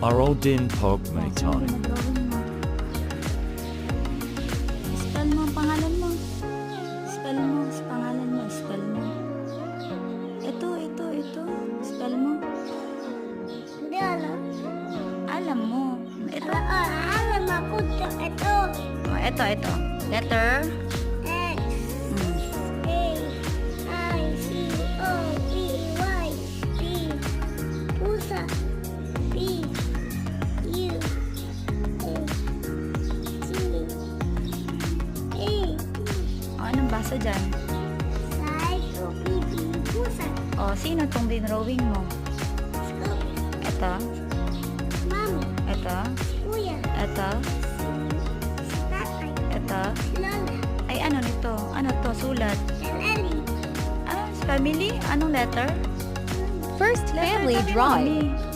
Arodin Pog May Sino Time. nag-drawing mo? Spell mo ang pangalan mo. Spell mo, pangalan mo, spell mo. Ito. Spell mo. Hindi alam. Alam mo. Ito. Alam ako ito. Oh, ito. Letter. X, Hmm. A, I, C, O, P, Y, P, pusa, P, U, A, T, A, Oh, anong basa dyan? side, O, P, P, pusa, Oh, sino tong dinrawing mo? scoop, Ito. mami, Ito. kuya, Ito. tatay, Ito. lola, Ay, ano nito? Ano to? Sulat. Ellie, Ah, family? Anong letter? First Letter, family sabi mo, drawing. Mami.